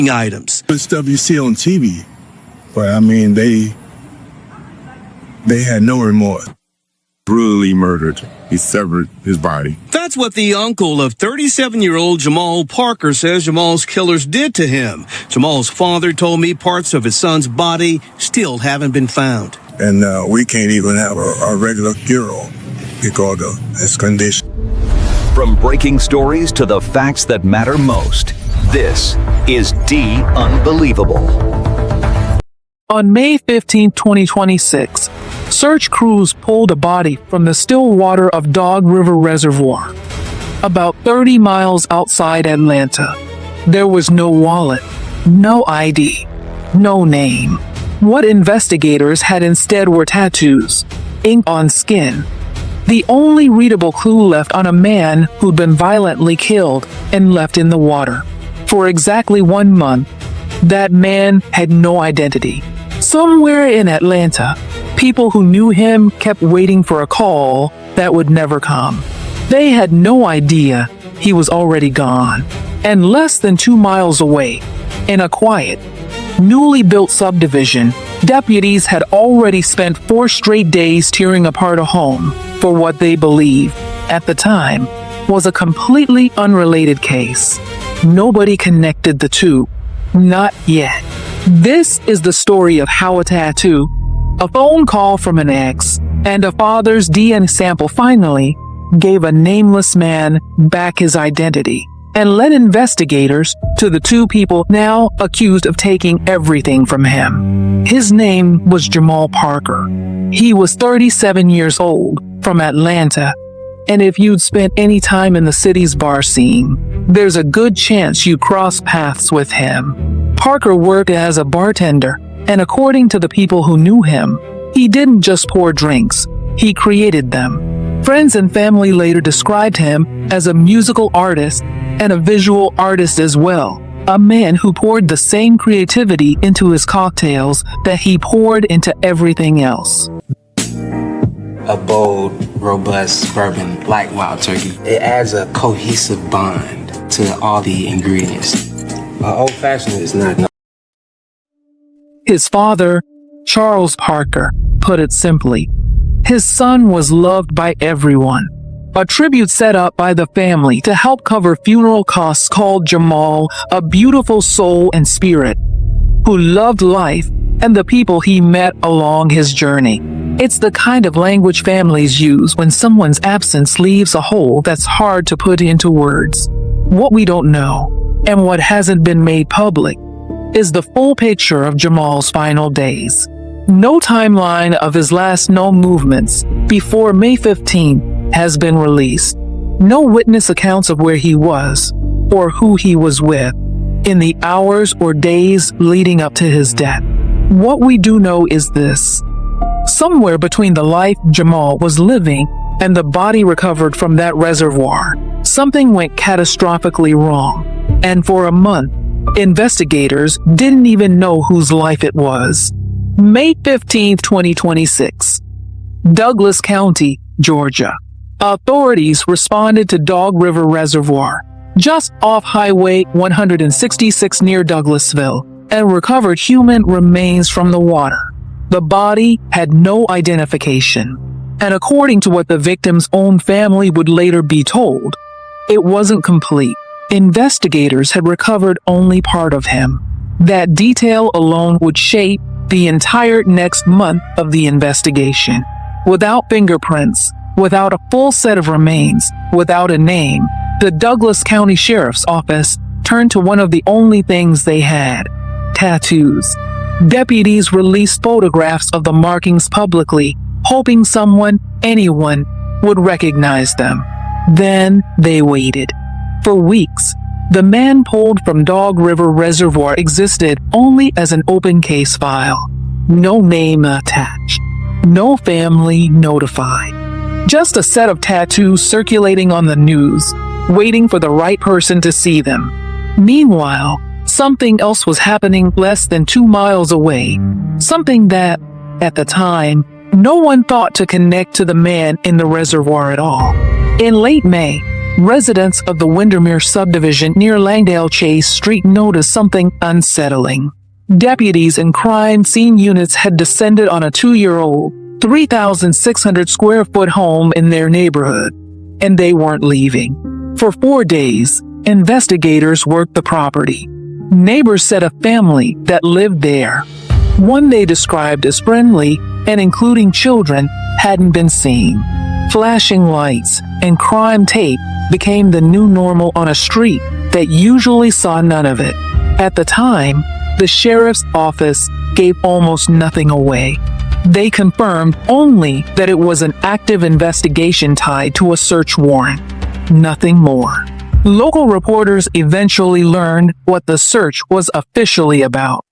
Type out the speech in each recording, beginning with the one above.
items. The stuff you see on TV, but I mean, they had no remorse. Brutally murdered. He severed his body. That's what the uncle of 37-year-old Jamal Parker says Jamal's killers did to him. Jamal's father told me parts of his son's body still haven't been found. And we can't even have a regular funeral because of his condition. From breaking stories to the facts that matter most, this is D Unbelievable. On May 15, 2026, search crews pulled a body from the still water of Dog River Reservoir, about 30 miles outside Atlanta. There was no wallet, no ID, no name. What investigators had instead were tattoos, ink on skin. The only readable clue left on a man who'd been violently killed and left in the water. For exactly 1 month, that man had no identity. Somewhere in Atlanta, people who knew him kept waiting for a call that would never come. They had no idea he was already gone. And less than 2 miles away, in a quiet, newly built subdivision, deputies had already spent 4 straight days tearing apart a home for what they believed, at the time, was a completely unrelated case. Nobody connected the two. Not yet. This is the story of how a tattoo, a phone call from an ex, and a father's DNA sample finally gave a nameless man back his identity and led investigators to the 2 people now accused of taking everything from him. His name was Jamal Parker. He was 37 years old, from Atlanta, and if you'd spent any time in the city's bar scene, there's a good chance you crossed paths with him. Parker worked as a bartender, and according to the people who knew him, he didn't just pour drinks, he created them. Friends and family later described him as a musical artist and a visual artist as well, a man who poured the same creativity into his cocktails that he poured into everything else. A bold, robust bourbon like Wild Turkey. It adds a cohesive bond to all the ingredients. Old-fashioned is not. His father, Charles Parker, put it simply. His son was loved by everyone. A tribute set up by the family to help cover funeral costs called Jamal a beautiful soul and spirit, who loved life and the people he met along his journey. It's the kind of language families use when someone's absence leaves a hole that's hard to put into words. What we don't know, and what hasn't been made public, is the full picture of Jamal's final days. No timeline of his last known movements before May 15 has been released. No witness accounts of where he was or who he was with in the hours or days leading up to his death. What we do know is this. Somewhere between the life Jamal was living and the body recovered from that reservoir, something went catastrophically wrong. And for a month, investigators didn't even know whose life it was. May 15, 2026. Douglas County, Georgia. Authorities responded to Dog River Reservoir, just off Highway 166 near Douglasville, and recovered human remains from the water. The body had no identification, and according to what the victim's own family would later be told, it wasn't complete. Investigators had recovered only part of him. That detail alone would shape the entire next month of the investigation. Without fingerprints, without a full set of remains, without a name, the Douglas County Sheriff's Office turned to one of the only things they had: tattoos. Deputies released photographs of the markings publicly, hoping someone, anyone, would recognize them. Then they waited. For weeks, the man pulled from Dog River Reservoir existed only as an open case file. No name attached. No family notified. Just a set of tattoos circulating on the news, waiting for the right person to see them. Meanwhile, something else was happening less than 2 miles away. Something that, at the time, no one thought to connect to the man in the reservoir at all. In late May, Residents of the Windermere subdivision near Langdale Chase Street noticed something unsettling. Deputies and crime scene units had descended on a 2-year-old, 3,600 square foot home in their neighborhood, and they weren't leaving. For 4 days, investigators worked the property. Neighbors said a family that lived there, one they described as friendly and including children, hadn't been seen. Flashing lights and crime tape became the new normal on a street that usually saw none of it. At the time, the sheriff's office gave almost nothing away. They confirmed only that it was an active investigation tied to a search warrant. Nothing more. Local reporters eventually learned what the search was officially about.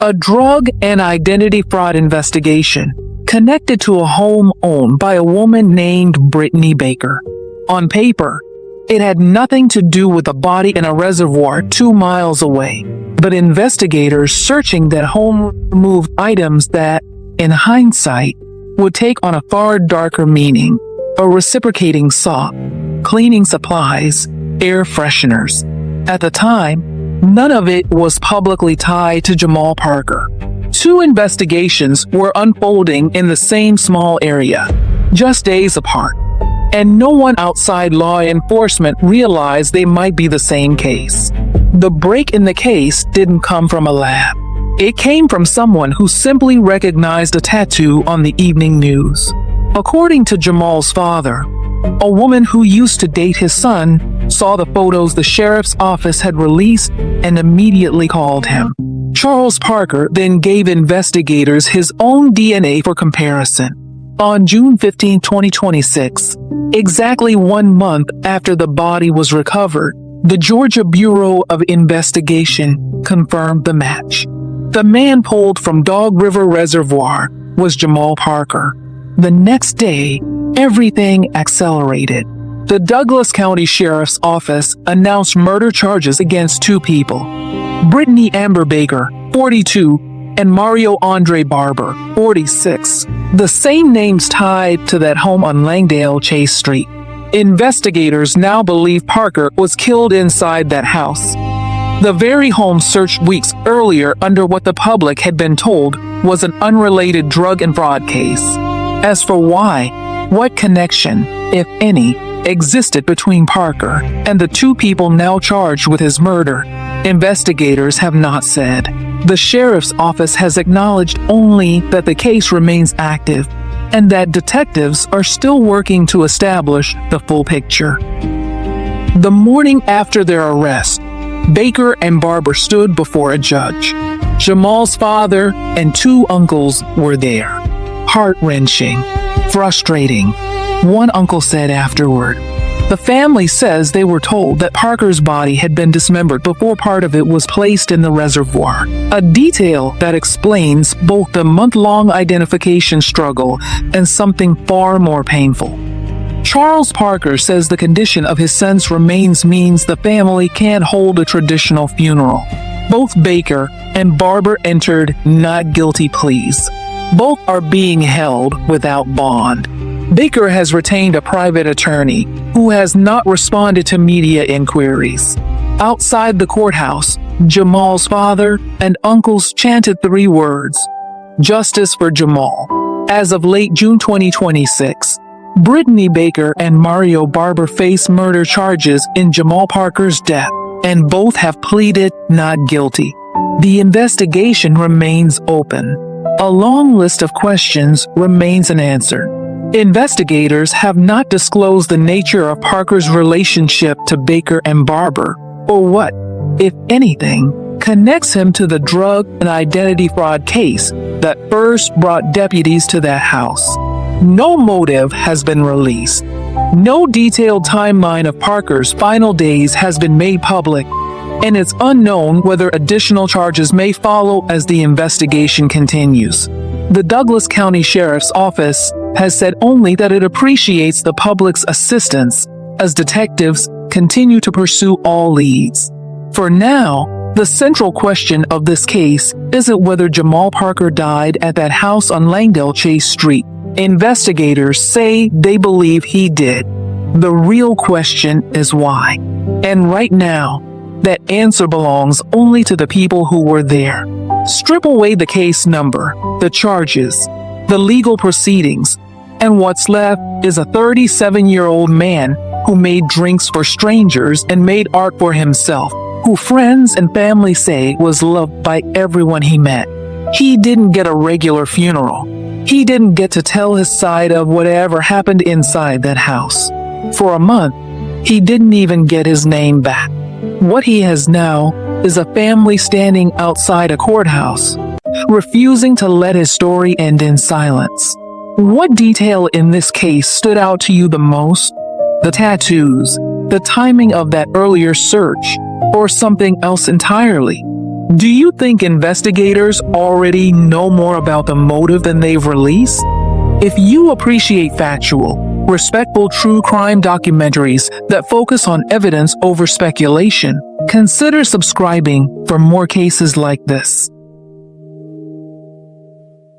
A drug and identity fraud investigation connected to a home owned by a woman named Brittany Baker. On paper, it had nothing to do with a body in a reservoir 2 miles away, but investigators searching that home removed items that, in hindsight, would take on a far darker meaning: a reciprocating saw, cleaning supplies, air fresheners. At the time, none of it was publicly tied to Jamal Parker. 2 investigations were unfolding in the same small area, just days apart, and no one outside law enforcement realized they might be the same case. The break in the case didn't come from a lab. It came from someone who simply recognized a tattoo on the evening news. According to Jamal's father, a woman who used to date his son saw the photos the sheriff's office had released and immediately called him. Charles Parker then gave investigators his own DNA for comparison. On June 15, 2026, exactly 1 month after the body was recovered, the Georgia Bureau of Investigation confirmed the match. The man pulled from Dog River Reservoir was Jamal Parker. The next day, everything accelerated. The Douglas County Sheriff's Office announced murder charges against 2 people: Brittany Amber Baker, 42, and Mario Andre Barber, 46. The same names tied to that home on Langdale Chase Street. Investigators now believe Parker was killed inside that house, the very home searched weeks earlier under what the public had been told was an unrelated drug and fraud case. As for why, what connection, if any, existed between Parker and the 2 people now charged with his murder, investigators have not said. The sheriff's office has acknowledged only that the case remains active and that detectives are still working to establish the full picture. The morning after their arrest, Baker and Barber stood before a judge. Jamal's father and 2 uncles were there. Heart-wrenching, frustrating, one uncle said afterward. The family says they were told that Parker's body had been dismembered before part of it was placed in the reservoir, a detail that explains both the month-long identification struggle and something far more painful. Charles Parker says the condition of his son's remains means the family can't hold a traditional funeral. Both Baker and Barber entered not guilty pleas. Both are being held without bond. Baker has retained a private attorney who has not responded to media inquiries. Outside the courthouse, Jamal's father and uncles chanted 3 words: "Justice for Jamal." As of late June 2026, Brittany Baker and Mario Barber face murder charges in Jamal Parker's death, and both have pleaded not guilty. The investigation remains open. A long list of questions remains unanswered. Investigators have not disclosed the nature of Parker's relationship to Baker and Barber, or what, if anything, connects him to the drug and identity fraud case that first brought deputies to that house. No motive has been released. No detailed timeline of Parker's final days has been made public, and it's unknown whether additional charges may follow as the investigation continues. The Douglas County Sheriff's Office has said only that it appreciates the public's assistance as detectives continue to pursue all leads. For now, the central question of this case isn't whether Jamal Parker died at that house on Langdale Chase Street. Investigators say they believe he did, The real question is why. And right now, that answer belongs only to the people who were there. Strip away the case number, the charges, the legal proceedings, and what's left is a 37-year-old man who made drinks for strangers and made art for himself, who friends and family say was loved by everyone he met. He didn't get a regular funeral. He didn't get to tell his side of whatever happened inside that house. For a month, he didn't even get his name back. What he has now is a family standing outside a courthouse, refusing to let his story end in silence. What detail in this case stood out to you the most? The tattoos, the timing of that earlier search, or something else entirely? Do you think investigators already know more about the motive than they've released? If you appreciate factual, respectful true crime documentaries that focus on evidence over speculation, consider subscribing for more cases like this.